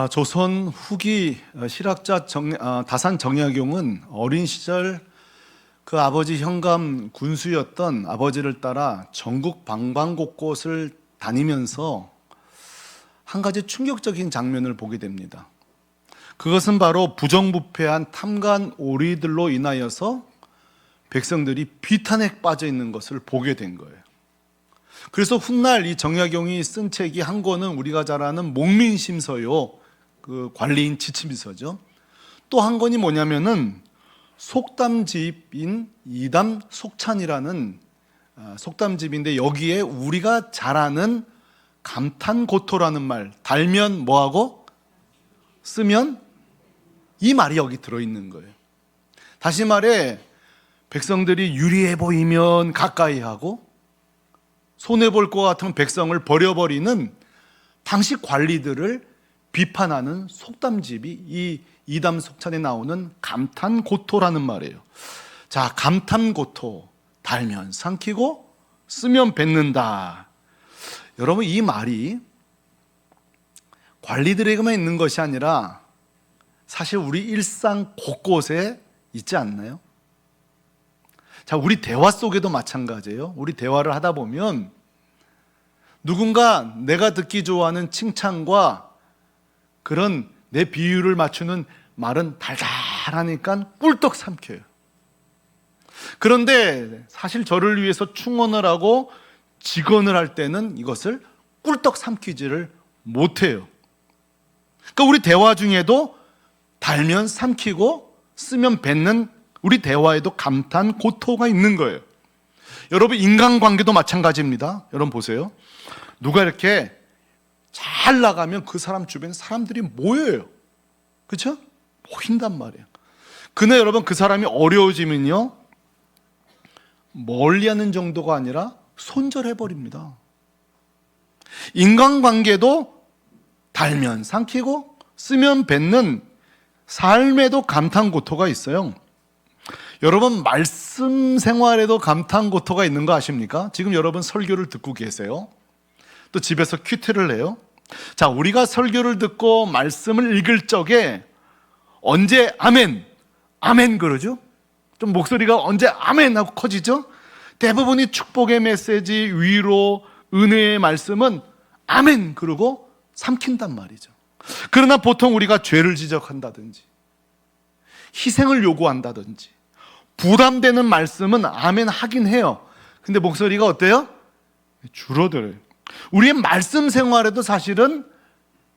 조선 후기 실학자 다산 정약용은 어린 시절 그 아버지 현감 군수였던 아버지를 따라 전국 방방곳곳을 다니면서 한 가지 충격적인 장면을 보게 됩니다. 그것은 바로 부정부패한 탐관 오리들로 인하여서 백성들이 비탄에 빠져 있는 것을 보게 된 거예요. 그래서 훗날 이 정약용이 쓴 책이 한 권은 우리가 잘 아는 목민심서요, 그 관리인 지침서죠. 또 한 권이 뭐냐면은 속담집인 이담 속찬이라는 속담집인데, 여기에 우리가 잘 아는 감탄고토라는 말, 달면 뭐하고 쓰면 이 말이 여기 들어있는 거예요. 다시 말해, 백성들이 유리해 보이면 가까이 하고 손해볼 것 같은 백성을 버려버리는 당시 관리들을 비판하는 속담집이 이 이담 속찬에 나오는 감탄고토라는 말이에요. 자, 감탄고토, 달면 삼키고 쓰면 뱉는다. 여러분, 이 말이 관리들에게만 있는 것이 아니라 사실 우리 일상 곳곳에 있지 않나요? 자, 우리 대화 속에도 마찬가지예요. 우리 대화를 하다 보면 누군가 내가 듣기 좋아하는 칭찬과 그런 내 비유를 맞추는 말은 달달하니까 꿀떡 삼켜요. 그런데 사실 저를 위해서 충원을 하고 직언을 할 때는 이것을 꿀떡 삼키지를 못해요. 그러니까 우리 대화 중에도 달면 삼키고 쓰면 뱉는 우리 대화에도 감탄, 고토가 있는 거예요. 여러분, 인간관계도 마찬가지입니다. 여러분 보세요. 누가 이렇게 잘 나가면 그 사람 주변에 사람들이 모여요. 그렇죠? 모인단 말이에요. 그러나 여러분, 그 사람이 어려워지면요, 멀리하는 정도가 아니라 손절해버립니다. 인간관계도 달면 삼키고 쓰면 뱉는 삶에도 감탄고토가 있어요. 여러분, 말씀 생활에도 감탄고토가 있는 거 아십니까? 지금 여러분 설교를 듣고 계세요. 또 집에서 큐티를 해요. 자, 우리가 설교를 듣고 말씀을 읽을 적에 언제 아멘, 아멘 그러죠? 좀 목소리가 언제 아멘 하고 커지죠? 대부분이 축복의 메시지, 위로, 은혜의 말씀은 아멘 그러고 삼킨단 말이죠. 그러나 보통 우리가 죄를 지적한다든지 희생을 요구한다든지 부담되는 말씀은 아멘 하긴 해요. 근데 목소리가 어때요? 줄어들어요. 우리의 말씀 생활에도 사실은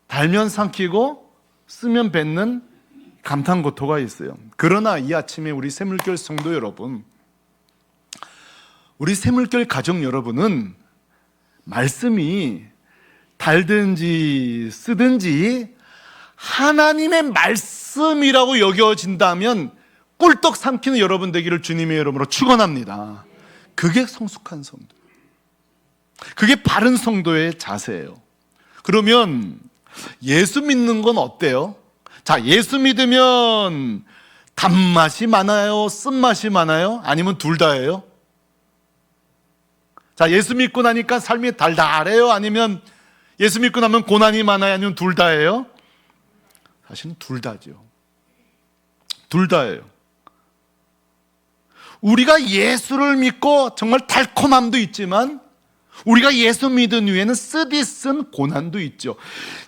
달면 삼키고 쓰면 뱉는 감탄고토가 있어요. 그러나 이 아침에 우리 새물결 성도 여러분, 우리 새물결 가족 여러분은 말씀이 달든지 쓰든지 하나님의 말씀이라고 여겨진다면 꿀떡 삼키는 여러분 되기를 주님의 이름으로 축원합니다. 그게 성숙한 성도, 그게 바른 성도의 자세예요. 그러면 예수 믿는 건 어때요? 자, 예수 믿으면 단맛이 많아요? 쓴맛이 많아요? 아니면 둘 다예요? 자, 예수 믿고 나니까 삶이 달달해요? 아니면 예수 믿고 나면 고난이 많아요? 아니면 둘 다예요? 사실은 둘 다죠. 둘 다예요. 우리가 예수를 믿고 정말 달콤함도 있지만 우리가 예수 믿은 후에는 쓰디쓴 고난도 있죠.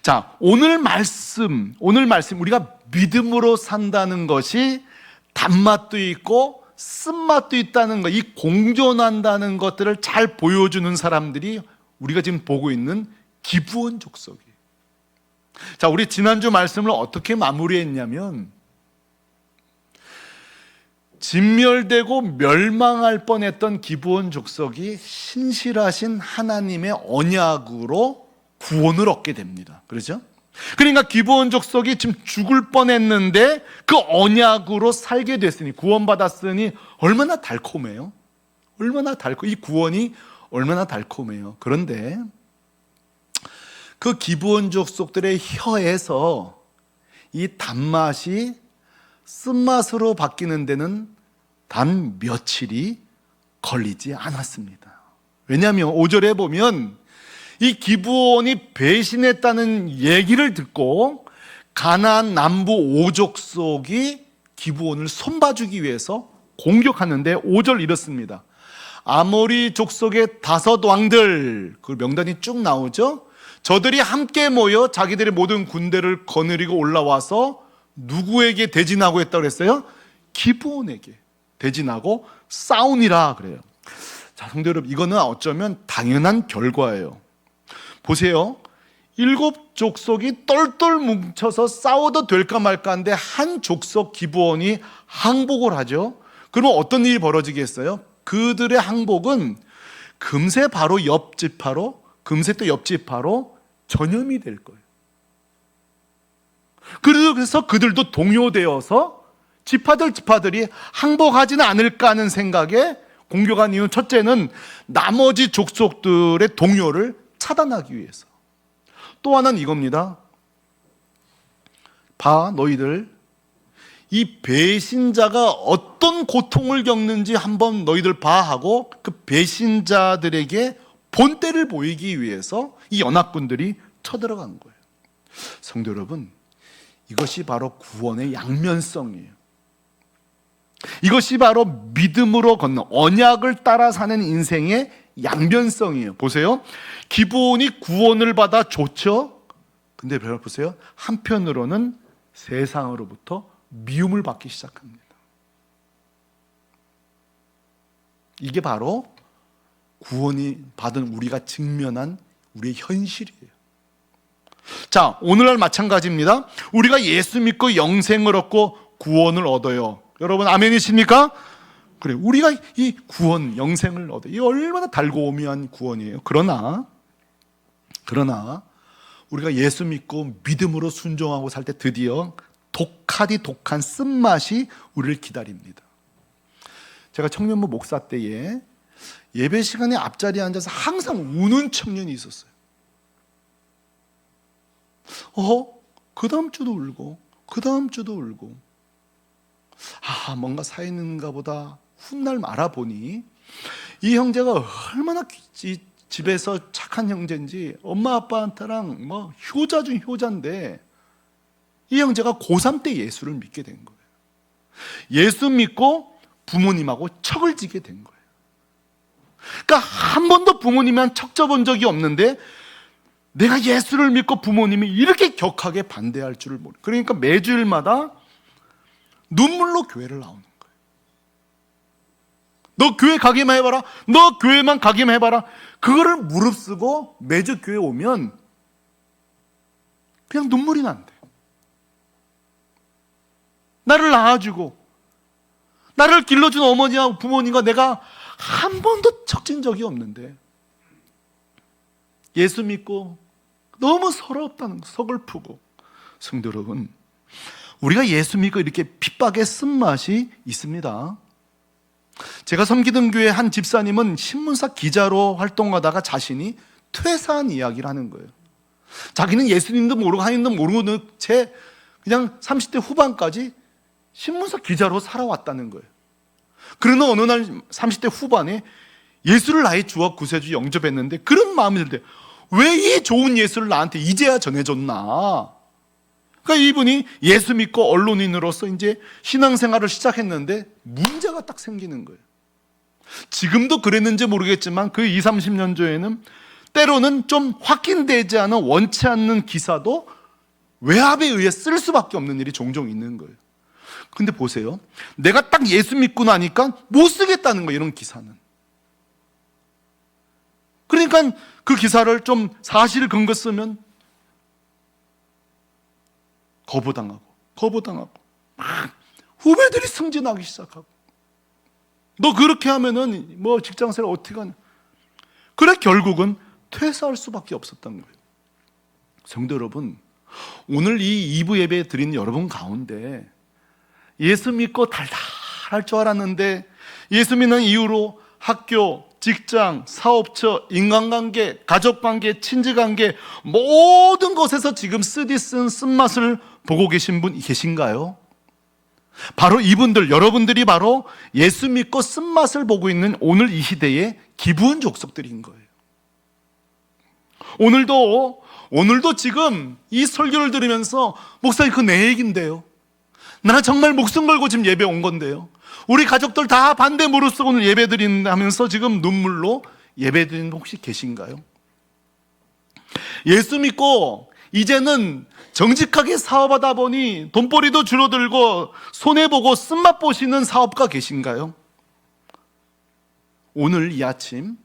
자, 오늘 말씀 우리가 믿음으로 산다는 것이 단맛도 있고 쓴맛도 있다는 것, 이 공존한다는 것들을 잘 보여주는 사람들이 우리가 지금 보고 있는 기브온 족속이에요. 자, 우리 지난주 말씀을 어떻게 마무리했냐면, 진멸되고 멸망할 뻔했던 기브온 족속이 신실하신 하나님의 언약으로 구원을 얻게 됩니다. 그렇죠? 그러니까 기브온 족속이 지금 죽을 뻔했는데 그 언약으로 살게 됐으니, 구원받았으니 얼마나 달콤해요. 이 구원이 얼마나 달콤해요. 그런데 그 기브온 족속들의 혀에서 이 단맛이 쓴맛으로 바뀌는 데는 단 며칠이 걸리지 않았습니다. 왜냐하면 5절에 보면 이 기브온이 배신했다는 얘기를 듣고 가나안 남부 5족속이 기브온을 손봐주기 위해서 공격하는데 5절 이렇습니다. 아모리 족속의 5 왕들, 그 명단이 쭉 나오죠. 저들이 함께 모여 자기들의 모든 군대를 거느리고 올라와서 누구에게 대진하고 했다고 그랬어요? 기브온에게 대진하고 싸우니라 그래요. 자, 성도 여러분, 이거는 어쩌면 당연한 결과예요. 보세요. 7족속이 똘똘 뭉쳐서 싸워도 될까 말까 한데 한 족속 기브온이 항복을 하죠. 그러면 어떤 일이 벌어지겠어요? 그들의 항복은 금세 바로 옆 지파로, 금세 또 옆 지파로 전염이 될 거예요. 그래서 그들도 동요되어서 지파들이 항복하지는 않을까 하는 생각에 공격한 이유, 첫째는 나머지 족속들의 동요를 차단하기 위해서. 또 하나는 이겁니다. 봐, 너희들 이 배신자가 어떤 고통을 겪는지 한번 너희들 봐 하고 그 배신자들에게 본때를 보이기 위해서 이 연합군들이 쳐들어간 거예요. 성도 여러분, 이것이 바로 구원의 양면성이에요. 이것이 바로 믿음으로 걷는, 언약을 따라 사는 인생의 양면성이에요. 보세요. 기브온이 구원을 받아 좋죠. 근데 보세요. 한편으로는 세상으로부터 미움을 받기 시작합니다. 이게 바로 구원이 받은 우리가 직면한 우리의 현실이에요. 자, 오늘날 마찬가지입니다. 우리가 예수 믿고 영생을 얻고 구원을 얻어요. 여러분 아멘이십니까? 그래, 우리가 이 구원, 영생을 얻어요. 이 얼마나 달고 오묘한 구원이에요. 그러나 우리가 예수 믿고 믿음으로 순종하고 살 때 드디어 독한 쓴맛이 우리를 기다립니다. 제가 청년부 목사 때에 예배 시간에 앞자리에 앉아서 항상 우는 청년이 있었어요. 그 다음 주도 울고 그 다음 주도 울고, 뭔가 사있는가 보다 훗날 알아보니 이 형제가 얼마나 집에서 착한 형제인지, 엄마 아빠한테랑 효자 중 효자인데 이 형제가 고3 때 예수를 믿게 된 거예요. 예수 믿고 부모님하고 척을 지게 된 거예요. 그러니까 한 번도 부모님이랑 척 져본 적이 없는데 내가 예수를 믿고 부모님이 이렇게 격하게 반대할 줄을 모르. 그러니까 매주일마다 눈물로 교회를 나오는 거예요. 너 교회 가기만 해봐라. 너 교회만 가기만 해봐라. 그거를 무릅쓰고 매주 교회 오면 그냥 눈물이 난대. 나를 낳아주고 나를 길러준 어머니와 부모님과 내가 한 번도 척진 적이 없는데 예수 믿고 너무 서럽다는 거, 서글프고. 성도 여러분, 우리가 예수 믿고 이렇게 핍박의 쓴맛이 있습니다. 제가 섬기던 교회 한 집사님은 신문사 기자로 활동하다가 자신이 퇴사한 이야기를 하는 거예요. 자기는 예수님도 모르고 하나님도 모르고 채 그냥 30대 후반까지 신문사 기자로 살아왔다는 거예요. 그러나 어느 날 30대 후반에 예수를 나의 주와 구세주 영접했는데 그런 마음이 들 때 왜 이 좋은 예수를 나한테 이제야 전해줬나? 그러니까 이분이 예수 믿고 언론인으로서 이제 신앙생활을 시작했는데 문제가 딱 생기는 거예요. 지금도 그랬는지 모르겠지만 그 20, 30년 전에는 때로는 좀 확인되지 않은 원치 않는 기사도 외압에 의해 쓸 수밖에 없는 일이 종종 있는 거예요. 근데 보세요. 내가 딱 예수 믿고 나니까 못 쓰겠다는 거예요, 이런 기사는. 그러니까 그 기사를 좀 사실 근거 쓰면 거부당하고 막 후배들이 승진하기 시작하고, 너 그렇게 하면은 직장생활 어떻게 하냐. 그래 결국은 퇴사할 수밖에 없었던 거예요. 성도 여러분, 오늘 이 2부 예배 드린 여러분 가운데 예수 믿고 달달할 줄 알았는데 예수 믿는 이후로 학교, 직장, 사업처, 인간관계, 가족관계, 친지관계 모든 것에서 지금 쓴 쓴맛을 보고 계신 분 계신가요? 바로 이분들, 여러분들이 바로 예수 믿고 쓴맛을 보고 있는 오늘 이 시대의 기브온 족속들인 거예요. 오늘도 오늘도 지금 이 설교를 들으면서 목사님 그거 내 얘긴데요, 나 정말 목숨 걸고 지금 예배 온 건데요, 우리 가족들 다 반대 무릎쓰고 오늘 예배 드린다면서 지금 눈물로 예배 드리는 분 혹시 계신가요? 예수 믿고 이제는 정직하게 사업하다 보니 돈벌이도 줄어들고 손해보고 쓴맛 보시는 사업가 계신가요? 오늘 이 아침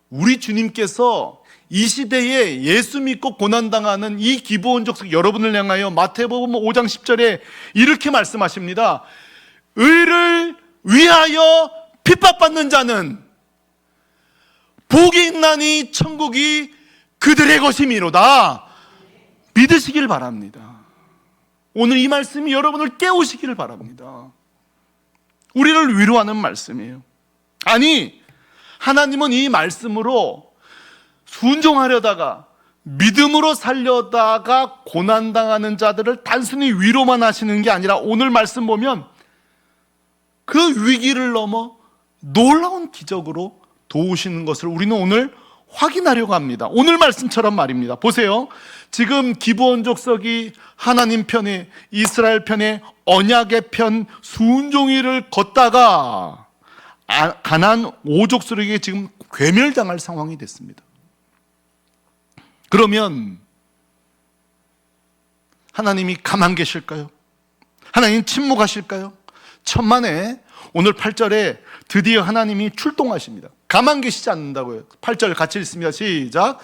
우리 주님께서 이 시대에 예수 믿고 고난당하는 이 기브온족 여러분을 향하여 마태복음 5장 10절에 이렇게 말씀하십니다. 의를 위하여 핍박받는 자는 복이 있나니 천국이 그들의 것임이로다. 믿으시길 바랍니다. 오늘 이 말씀이 여러분을 깨우시기를 바랍니다. 우리를 위로하는 말씀이에요. 아니, 하나님은 이 말씀으로 순종하려다가 믿음으로 살려다가 고난당하는 자들을 단순히 위로만 하시는 게 아니라 오늘 말씀 보면 그 위기를 넘어 놀라운 기적으로 도우시는 것을 우리는 오늘 확인하려고 합니다. 오늘 말씀처럼 말입니다. 보세요. 지금 기브온 족속이 하나님 편에, 이스라엘 편에, 언약의 편 순종의를 걷다가 가나안 5족속에게 지금 괴멸당할 상황이 됐습니다. 그러면 하나님이 가만 계실까요? 하나님 침묵하실까요? 천만에 오늘 8절에 드디어 하나님이 출동하십니다. 가만 계시지 않는다고요. 8절 같이 읽습니다. 시작.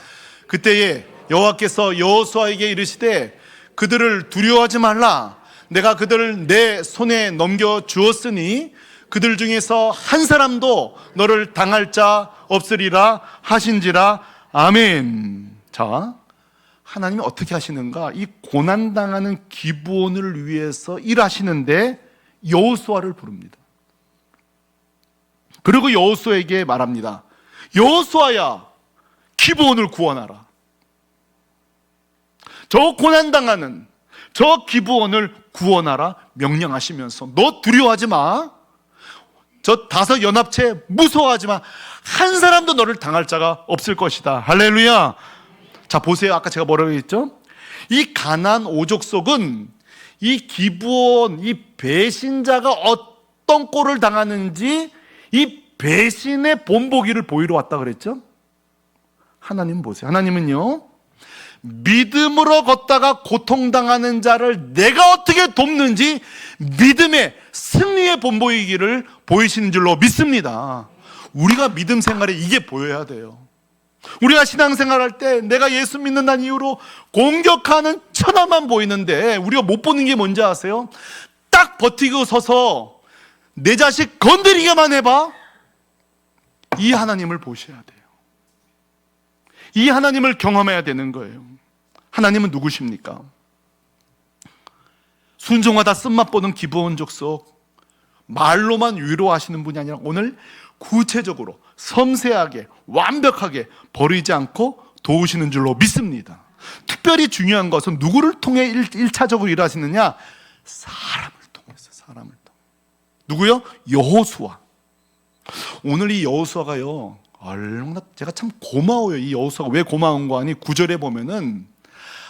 그때에 여호와께서 여호수아에게 이르시되 그들을 두려워하지 말라. 내가 그들을 내 손에 넘겨 주었으니 그들 중에서 한 사람도 너를 당할 자 없으리라 하신지라. 아멘. 자, 하나님이 어떻게 하시는가? 이 고난당하는 기브온을 위해서 일하시는데 여호수아를 부릅니다. 그리고 여호수아에게 말합니다. 여호수아야, 기브온을 구원하라. 저 고난당하는 저 기브온을 구원하라 명령하시면서 너 두려워하지 마. 저 다섯 연합체 무서워하지 마. 한 사람도 너를 당할 자가 없을 것이다. 할렐루야. 자, 보세요. 아까 제가 뭐라고 했죠? 이 가나안 5족속은 이 기브온, 이 배신자가 어떤 꼴을 당하는지 이 배신의 본보기를 보이러 왔다 그랬죠? 하나님 보세요. 하나님은요, 믿음으로 걷다가 고통당하는 자를 내가 어떻게 돕는지 믿음의 승리의 본보이기를 보이시는 줄로 믿습니다. 우리가 믿음 생활에 이게 보여야 돼요. 우리가 신앙생활할 때 내가 예수 믿는다는 이유로 공격하는 천하만 보이는데 우리가 못 보는 게 뭔지 아세요? 딱 버티고 서서 내 자식 건드리게만 해봐. 이 하나님을 보셔야 돼요. 이 하나님을 경험해야 되는 거예요. 하나님은 누구십니까? 순종하다 쓴맛 보는 기브온 족속, 말로만 위로하시는 분이 아니라 오늘 구체적으로 섬세하게 완벽하게 버리지 않고 도우시는 줄로 믿습니다. 특별히 중요한 것은 누구를 통해 1차적으로 일하시느냐? 사람을 통해서. 사람을 통해. 누구요? 여호수아. 오늘 이 여호수아가요, 얼마나 제가 참 고마워요. 이 여호수아가 왜 고마운 거 아니? 9절에 보면은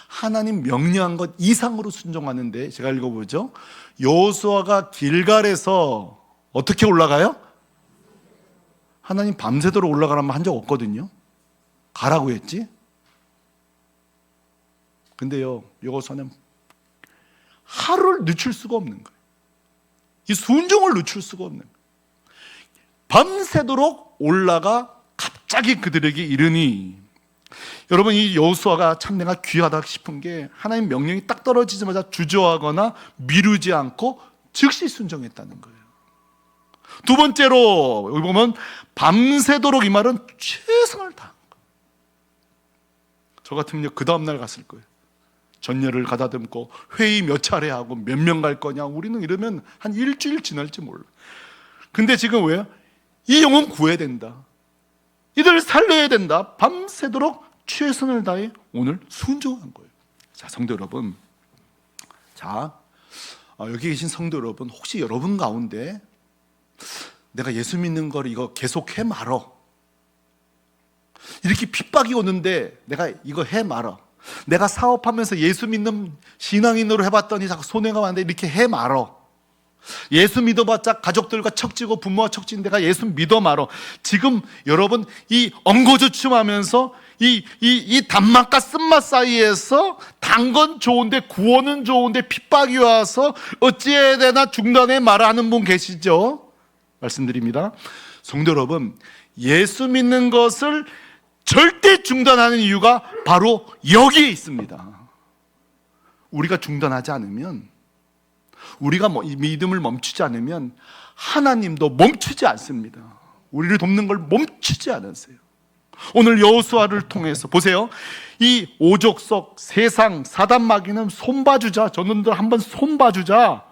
하나님 명령한 것 이상으로 순종하는데, 제가 읽어보죠. 여호수아가 길갈에서 어떻게 올라가요? 하나님 밤새도록 올라가라면 한 적 없거든요. 가라고 했지. 근데요, 여호수아는 하루를 늦출 수가 없는 거예요. 이 순종을 늦출 수가 없는 거예요. 밤새도록 올라가 갑자기 그들에게 이르니, 여러분, 이 여호수아가 참 내가 귀하다 싶은 게 하나님 명령이 딱 떨어지자마자 주저하거나 미루지 않고 즉시 순종했다는 거예요. 두 번째로 여기 보면 밤새도록, 이 말은 최선을 다한 거예요. 저 같으면 그 다음날 갔을 거예요. 전열을 가다듬고 회의 몇 차례 하고 몇 명 갈 거냐, 우리는 이러면 한 일주일 지날지 몰라. 근데 지금 왜요? 이 영혼 구해야 된다, 이들 살려야 된다. 밤새도록 최선을 다해 오늘 순종한 거예요. 자, 성도 여러분, 자, 여기 계신 성도 여러분, 혹시 여러분 가운데 내가 예수 믿는 걸 이거 계속 해 말어, 이렇게 핍박이 오는데 내가 이거 해 말어, 내가 사업하면서 예수 믿는 신앙인으로 해봤더니 자꾸 손해가 많은데 이렇게 해 말어. 예수 믿어봤자 가족들과 척지고 부모와 척진 내가 예수 믿어 말어. 지금 여러분 이 엉거주춤하면서 이 단맛과 쓴맛 사이에서 단 건 좋은데 구원은 좋은데 핍박이 와서 어찌해야 되나 중단에 말하는 분 계시죠? 말씀드립니다. 성도 여러분, 예수 믿는 것을 절대 중단하는 이유가 바로 여기에 있습니다. 우리가 중단하지 않으면, 우리가 믿음을 멈추지 않으면 하나님도 멈추지 않습니다. 우리를 돕는 걸 멈추지 않으세요. 오늘 여호수아를 통해서 보세요. 이 오족석, 세상, 사단 마귀는 손봐주자, 저놈들 한번 손봐주자,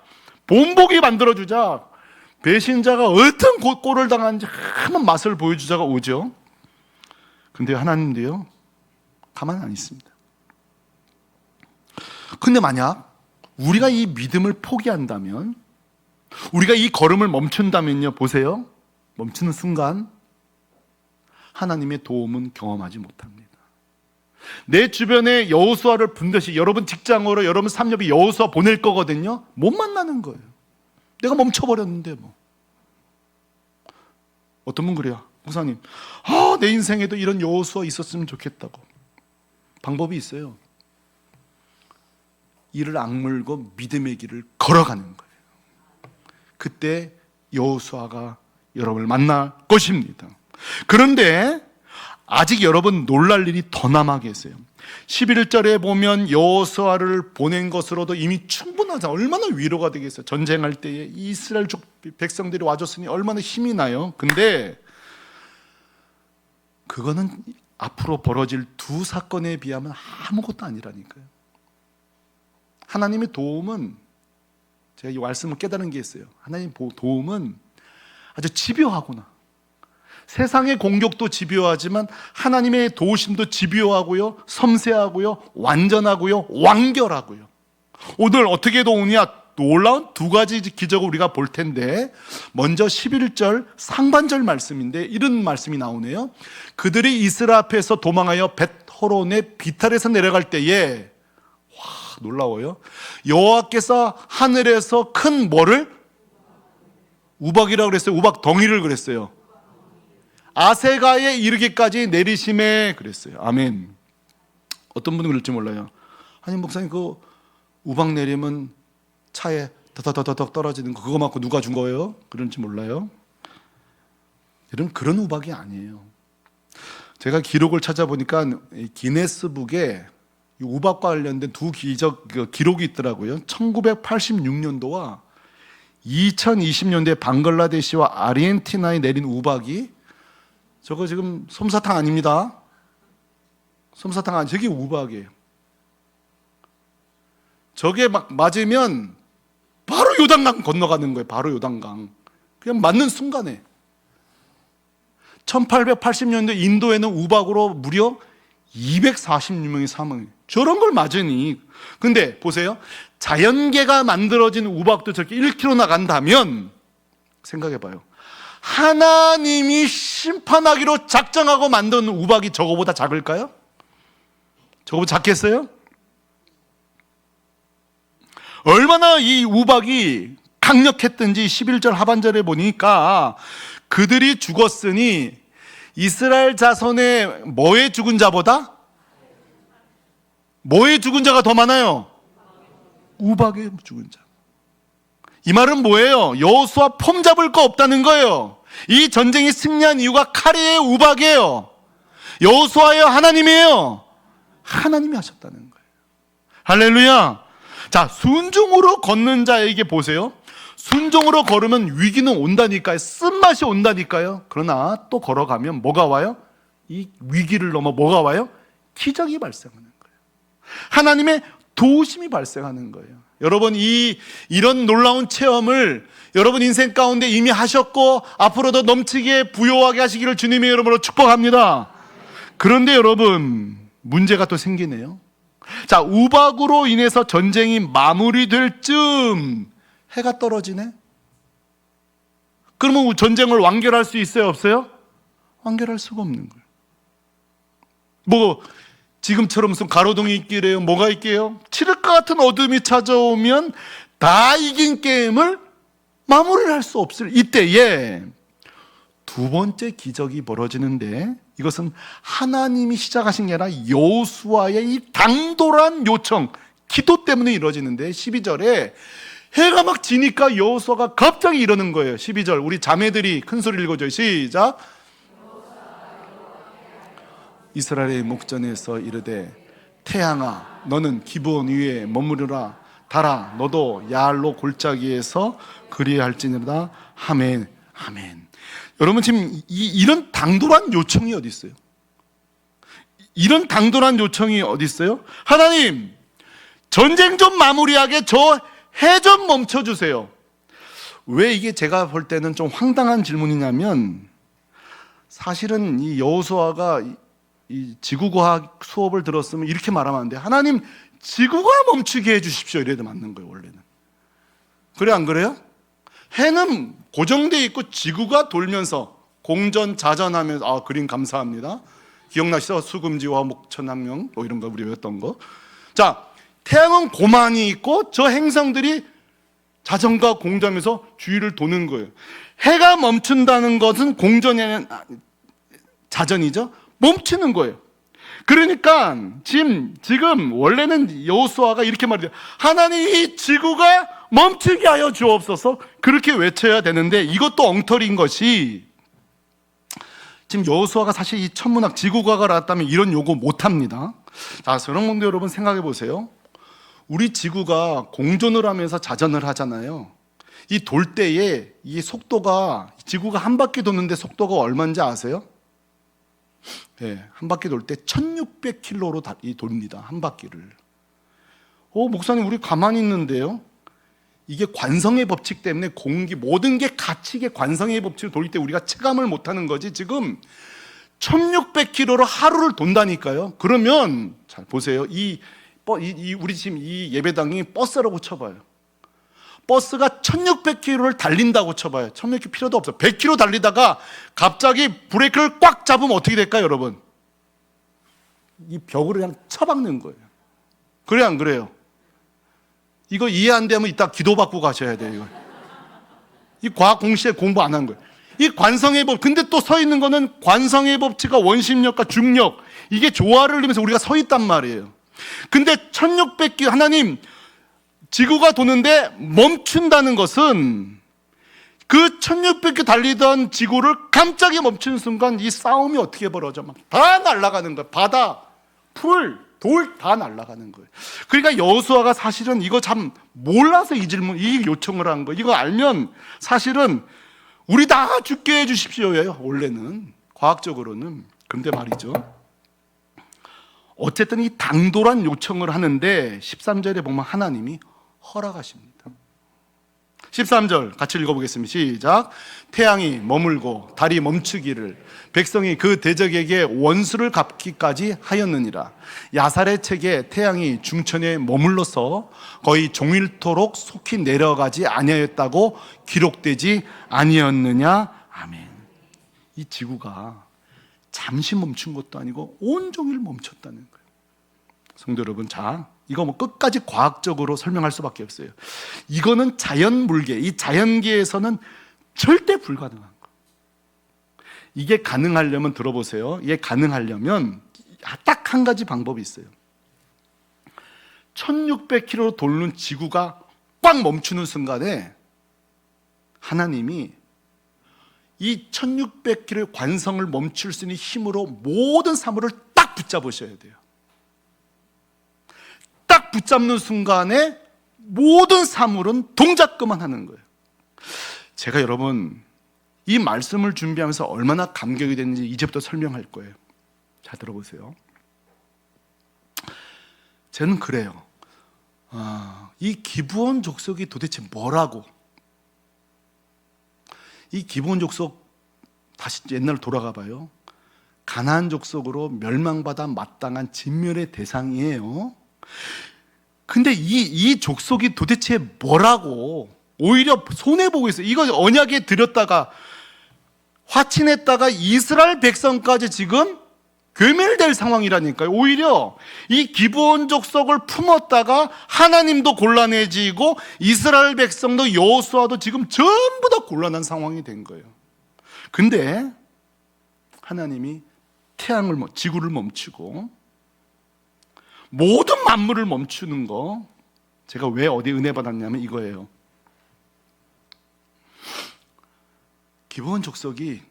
본보기 만들어주자, 배신자가 어떤 꼴을 당하는지 한번 맛을 보여주자가 오죠. 근데 하나님도요, 가만 안 있습니다. 근데 만약 우리가 이 믿음을 포기한다면, 우리가 이 걸음을 멈춘다면요, 보세요. 멈추는 순간 하나님의 도움은 경험하지 못합니다. 내 주변에 여호수아를 분듯이 여러분 직장으로 여러분 삼겹이 여호수아 보낼 거거든요. 못 만나는 거예요. 내가 멈춰버렸는데 뭐. 어떤 분 그래요. 목사님, 내 인생에도 이런 여호수아 있었으면 좋겠다고. 방법이 있어요. 이를 악물고 믿음의 길을 걸어가는 거예요. 그때 여호수아가 여러분을 만날 것입니다. 그런데 아직 여러분 놀랄 일이 더 남아 계세요. 11절에 보면 여호수아를 보낸 것으로도 이미 충분하죠. 얼마나 위로가 되겠어요. 전쟁할 때에 이스라엘 백성들이 와줬으니 얼마나 힘이 나요. 근데 그거는 앞으로 벌어질 두 사건에 비하면 아무것도 아니라니까요. 하나님의 도움은, 제가 이 말씀을 깨달은 게 있어요. 하나님의 도움은 아주 집요하구나. 세상의 공격도 집요하지만 하나님의 도우심도 집요하고요, 섬세하고요, 완전하고요, 완결하고요. 오늘 어떻게 도우냐? 놀라운 두 가지 기적을 우리가 볼 텐데, 먼저 11절 상반절 말씀인데 이런 말씀이 나오네요. 그들이 이스라엘 앞에서 도망하여 벳호론의 비탈에서 내려갈 때에, 와, 놀라워요. 여호와께서 하늘에서 큰 뭐를? 우박이라고 그랬어요. 우박 덩이를 그랬어요. 아세가에 이르기까지 내리심에 그랬어요. 아멘. 어떤 분은 그럴지 몰라요. 아니 목사님, 그 우박 내리면 차에 더더더덕 떨어지는 거, 그거 맞고 누가 준 거예요? 그런지 몰라요. 그런 우박이 아니에요. 제가 기록을 찾아보니까 기네스북에 우박과 관련된 두 기록이 있더라고요. 1986년도와 2020년도에 방글라데시와 아르헨티나에 내린 우박이, 저거 지금 솜사탕 아닙니다. 솜사탕 아니, 저게 우박이에요. 저게 막 맞으면 바로 요단강 건너가는 거예요. 바로 요단강. 그냥 맞는 순간에. 1880년대 인도에는 우박으로 무려 246명이 사망해요. 저런 걸 맞으니. 근데 보세요. 자연계가 만들어진 우박도 저렇게 1km 나간다면 생각해봐요. 하나님이 심판하기로 작정하고 만든 우박이 저거보다 작을까요? 저거보다 작겠어요? 얼마나 이 우박이 강력했던지 11절 하반절에 보니까 그들이 죽었으니 이스라엘 자손의 뭐에 죽은 자보다? 뭐에 죽은 자가 더 많아요? 우박에 죽은 자. 이 말은 뭐예요? 여호수아 폼 잡을 거 없다는 거예요. 이 전쟁이 승리한 이유가 칼이에요, 우박이에요? 여호수아예요, 하나님이에요? 하나님이 하셨다는 거예요. 할렐루야. 자, 순종으로 걷는 자에게 보세요. 순종으로 걸으면 위기는 온다니까요. 쓴맛이 온다니까요. 그러나 또 걸어가면 뭐가 와요? 이 위기를 넘어 뭐가 와요? 기적이 발생하는 거예요. 하나님의 도우심이 발생하는 거예요. 여러분, 이런 놀라운 체험을 여러분 인생 가운데 이미 하셨고 앞으로도 넘치게 부요하게 하시기를 주님의 이름으로 축복합니다. 그런데 여러분, 문제가 또 생기네요. 자, 우박으로 인해서 전쟁이 마무리될 쯤 해가 떨어지네. 그러면 전쟁을 완결할 수 있어요, 없어요? 완결할 수가 없는 거예요. 지금처럼 무슨 가로등이 있기래요? 뭐가 있게요? 칠흑과 같은 어둠이 찾아오면 다 이긴 게임을 마무리를 할 수 없을 이때에 두 번째 기적이 벌어지는데, 이것은 하나님이 시작하신 게 아니라 여호수아의 이 당돌한 요청, 기도 때문에 이루어지는데, 12절에 해가 막 지니까 여호수아가 갑자기 이러는 거예요. 12절 우리 자매들이 큰 소리를 읽어줘요. 시작. 이스라엘의 목전에서 이르되 태양아 너는 기브온 위에 머무르라, 달아 너도 야알로 골짜기에서 그리할지니라. 아멘. 아멘. 여러분, 지금 이런 당돌한 요청이 어디 있어요? 이런 당돌한 요청이 어디 있어요? 하나님, 전쟁 좀 마무리하게 저 해 좀 멈춰주세요. 왜 이게 제가 볼 때는 좀 황당한 질문이냐면, 사실은 이 여호수아가 이 지구과학 수업을 들었으면 이렇게 말하면 안 돼. 하나님, 지구가 멈추게 해주십시오. 이래도 맞는 거예요, 원래는. 그래, 안 그래요? 해는 고정되어 있고 지구가 돌면서 공전, 자전하면서, 아, 그림 감사합니다. 기억나시죠? 수금지와 목천항명, 뭐 이런 거 우리 외웠던 거. 자, 태양은 고만이 있고 저 행성들이 자전과 공전하면서 주위를 도는 거예요. 해가 멈춘다는 것은 공전이 자전이죠. 멈추는 거예요. 그러니까 지금 원래는 여호수아가 이렇게 말해요. 하나님, 이 지구가 멈추게 하여 주옵소서. 그렇게 외쳐야 되는데, 이것도 엉터리인 것이, 지금 여호수아가 사실 이 천문학 지구과학을 알았다면 이런 요구 못합니다. 자, 여러분들, 여러분 생각해 보세요. 우리 지구가 공전을 하면서 자전을 하잖아요. 이 돌 때에 이 속도가, 지구가 한 바퀴 도는데 속도가 얼마인지 아세요? 네, 한 바퀴 돌 때 1600km로 돕니다. 한 바퀴를. 목사님, 우리 가만히 있는데요? 이게 관성의 법칙 때문에 공기, 모든 게 갇히게 관성의 법칙을 돌릴 때 우리가 체감을 못하는 거지. 지금 1600km로 하루를 돈다니까요. 그러면 잘 보세요. 우리 지금 이 예배당이 버스라고 쳐봐요. 버스가 1600km를 달린다고 쳐봐요. 1600km 필요도 없어. 100km 달리다가 갑자기 브레이크를 꽉 잡으면 어떻게 될까요, 여러분? 이 벽으로 그냥 쳐박는 거예요. 그래, 안 그래요? 이거 이해 안 되면 이따 기도받고 가셔야 돼요. 이거. 이 과학 공시에 공부 안 한 거예요. 이 관성의 법, 근데 또 서 있는 거는 관성의 법칙과 원심력과 중력, 이게 조화를 이루면서 우리가 서 있단 말이에요. 근데 1600km, 하나님, 지구가 도는데 멈춘다는 것은 그 1600km 달리던 지구를 깜짝이 멈추는 순간 이 싸움이 어떻게 벌어져? 막 다 날아가는 거예요. 바다, 풀, 돌 다 날아가는 거예요. 그러니까 여호수아가 사실은 이거 참 몰라서 이 요청을 한 거예요. 이거 알면 사실은 우리 다 죽게 해주십시오예요, 원래는. 과학적으로는. 그런데 말이죠, 어쨌든 이 당돌한 요청을 하는데 13절에 보면 하나님이 허락하십니다. 13절 같이 읽어보겠습니다. 시작. 태양이 머물고 달이 멈추기를, 백성이 그 대적에게 원수를 갚기까지 하였느니라. 야살의 책에 태양이 중천에 머물러서 거의 종일토록 속히 내려가지 아니하였다고 기록되지 아니었느냐. 아멘. 이 지구가 잠시 멈춘 것도 아니고 온종일 멈췄다는 거예요. 성도 여러분, 자, 이거 뭐 끝까지 과학적으로 설명할 수밖에 없어요. 이거는 자연물계, 이 자연계에서는 절대 불가능한 거. 이게 가능하려면, 들어보세요. 이게 가능하려면 딱 한 가지 방법이 있어요. 1600km로 돌는 지구가 꽉 멈추는 순간에 하나님이 이 1600km의 관성을 멈출 수 있는 힘으로 모든 사물을 딱 붙잡으셔야 돼요. 딱 붙잡는 순간에 모든 사물은 동작만 하는 거예요. 제가 여러분 이 말씀을 준비하면서 얼마나 감격이 됐는지 이제부터 설명할 거예요. 잘 들어보세요. 저는 그래요. 이 기브온 족속이 도대체 뭐라고? 이 기브온 족속 다시 옛날로 돌아가 봐요. 가나안 족속으로 멸망받아 마땅한 진멸의 대상이에요. 근데 이 족속이 도대체 뭐라고? 오히려 손해보고 있어요. 이거 언약에 들였다가 화친했다가 이스라엘 백성까지 지금 괴멸될 상황이라니까요. 오히려 이 기브온 족속을 품었다가 하나님도 곤란해지고 이스라엘 백성도 여호수아도 지금 전부 다 곤란한 상황이 된 거예요. 근데 하나님이 지구를 멈추고 모든 만물을 멈추는 거, 제가 왜 어디 은혜 받았냐면 이거예요. 기브온 족속이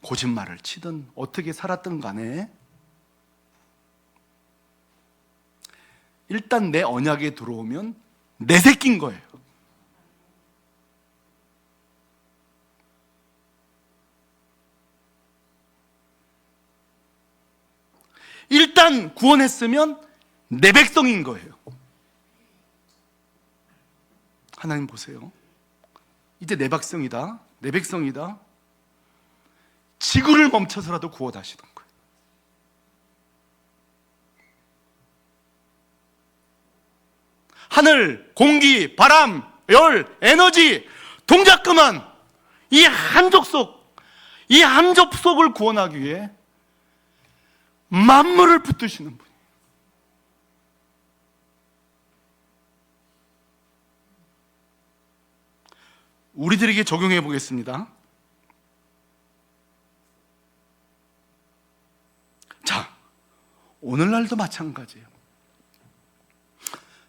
거짓말을 치든 어떻게 살았든 간에 일단 내 언약에 들어오면 내 새끼인 거예요. 일단 구원했으면 내 백성인 거예요. 하나님 보세요. 이제 내 백성이다. 내 백성이다. 지구를 멈춰서라도 구원하시던 거예요. 하늘, 공기, 바람, 열, 에너지, 동작 그만. 이 한 족속을 구원하기 위해 만물을 붙드시는 분이에요. 우리들에게 적용해 보겠습니다. 자, 오늘날도 마찬가지예요.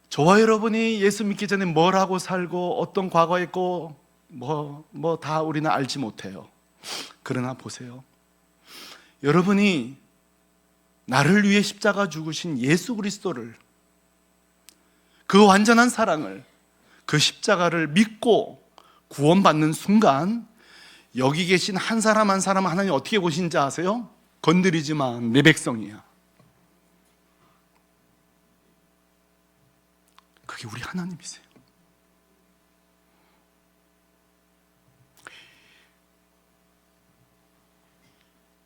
저와 여러분이 예수 믿기 전에 뭘 하고 살고 어떤 과거 있고 뭐 다 우리는 알지 못해요. 그러나 보세요. 여러분이 나를 위해 십자가 죽으신 예수 그리스도를, 그 완전한 사랑을, 그 십자가를 믿고 구원받는 순간 여기 계신 한 사람 한 사람 하나님 어떻게 보신지 아세요? 건드리지 마, 내 백성이야. 그게 우리 하나님이세요.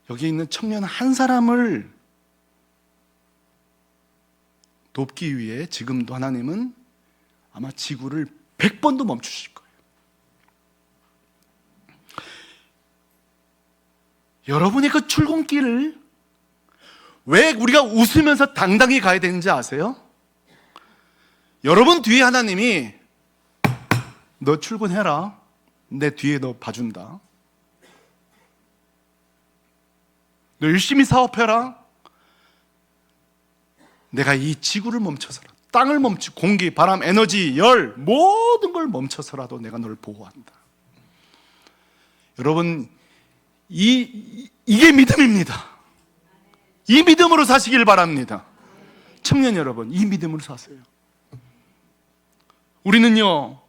여기 있는 청년 한 사람을 돕기 위해 지금도 하나님은 아마 지구를 100번도 멈추실 거예요. 여러분의 그 출근길을 왜 우리가 웃으면서 당당히 가야 되는지 아세요? 여러분 뒤에 하나님이 너 출근해라. 내 뒤에 너 봐준다. 너 열심히 사업해라. 내가 이 지구를 멈춰서라도, 땅을 멈추고 공기, 바람, 에너지, 열, 모든 걸 멈춰서라도 내가 너를 보호한다. 여러분, 이게 믿음입니다. 이 믿음으로 사시길 바랍니다. 청년 여러분, 이 믿음으로 사세요. 우리는요,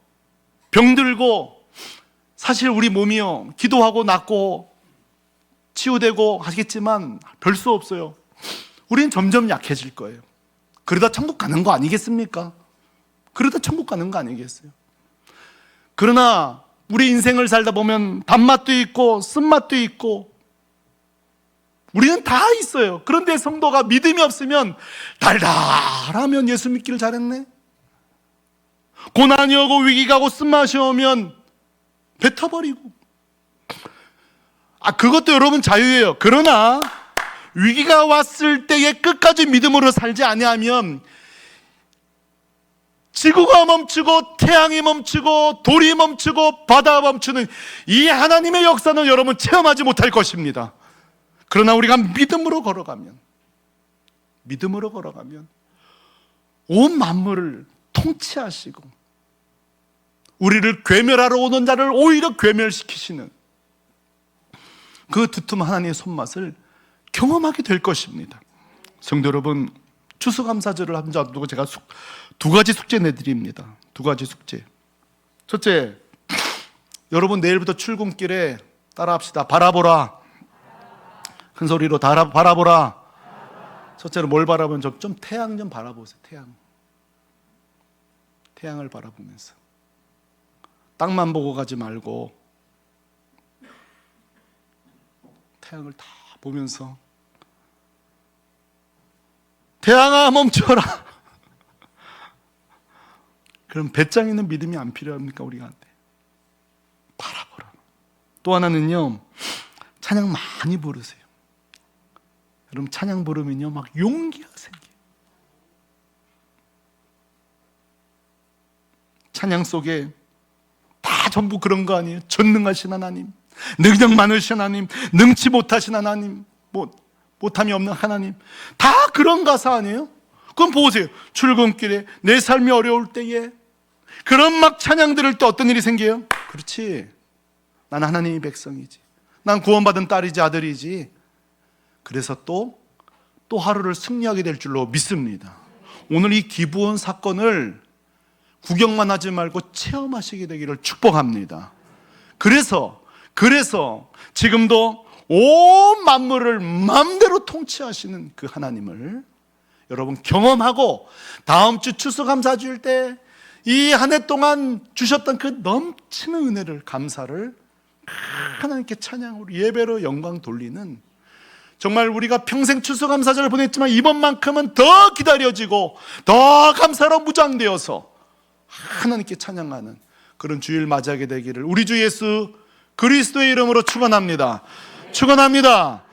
병들고, 사실 우리 몸이요, 기도하고 낫고 치유되고 하겠지만 별 수 없어요. 우리는 점점 약해질 거예요. 그러다 천국 가는 거 아니겠습니까? 그러다 천국 가는 거 아니겠어요? 그러나 우리 인생을 살다 보면 단맛도 있고 쓴맛도 있고 우리는 다 있어요. 그런데 성도가 믿음이 없으면 달달하면 예수 믿기를 잘했네. 고난이 오고 위기가 오고 쓴맛이 오면 뱉어버리고. 그것도 여러분 자유예요. 그러나 위기가 왔을 때에 끝까지 믿음으로 살지 아니하면 지구가 멈추고 태양이 멈추고 돌이 멈추고 바다가 멈추는 이 하나님의 역사는 여러분 체험하지 못할 것입니다. 그러나 우리가 믿음으로 걸어가면 온 만물을 통치하시고 우리를 괴멸하러 오는 자를 오히려 괴멸시키시는 그 두툼한 하나님의 손맛을 경험하게 될 것입니다. 성도 여러분, 추수감사절을 한 자 두고 제가 두 가지 숙제 내드립니다. 두 가지 숙제. 첫째, 여러분 내일부터 출근길에 따라합시다. 바라보라. 큰 소리로 바라보라. 첫째로 뭘 바라보면 좀 태양 좀 바라보세요. 태양을 바라보면서 땅만 보고 가지 말고 태양을 다 보면서 태양아 멈춰라. 그럼 배짱 있는 믿음이 안 필요합니까? 우리가 바라보라. 또 하나는요, 찬양 많이 부르세요. 여러분 찬양 부르면요 막 용기가 생겨요. 찬양 속에 다 전부 그런 거 아니에요? 전능하신 하나님, 능력 많으신 하나님, 능치 못하신 하나님, 못함이 없는 하나님, 다 그런 가사 아니에요? 그럼 보세요. 출근길에 내 삶이 어려울 때에 그런 막 찬양 들을 때 어떤 일이 생겨요? 그렇지, 난 하나님의 백성이지, 난 구원받은 딸이지 아들이지. 그래서 또 하루를 승리하게 될 줄로 믿습니다. 오늘 이 기브온 사건을 구경만 하지 말고 체험하시게 되기를 축복합니다. 그래서 지금도 온 만물을 마음대로 통치하시는 그 하나님을 여러분 경험하고 다음 주 추수감사주일 때 이 한 해 동안 주셨던 그 넘치는 은혜를, 감사를 하나님께 찬양으로 예배로 영광 돌리는, 정말 우리가 평생 추수감사절을 보냈지만 이번만큼은 더 기다려지고 더 감사로 무장되어서 하나님께 찬양하는 그런 주일 맞이하게 되기를 우리 주 예수 그리스도의 이름으로 축원합니다. 축원합니다.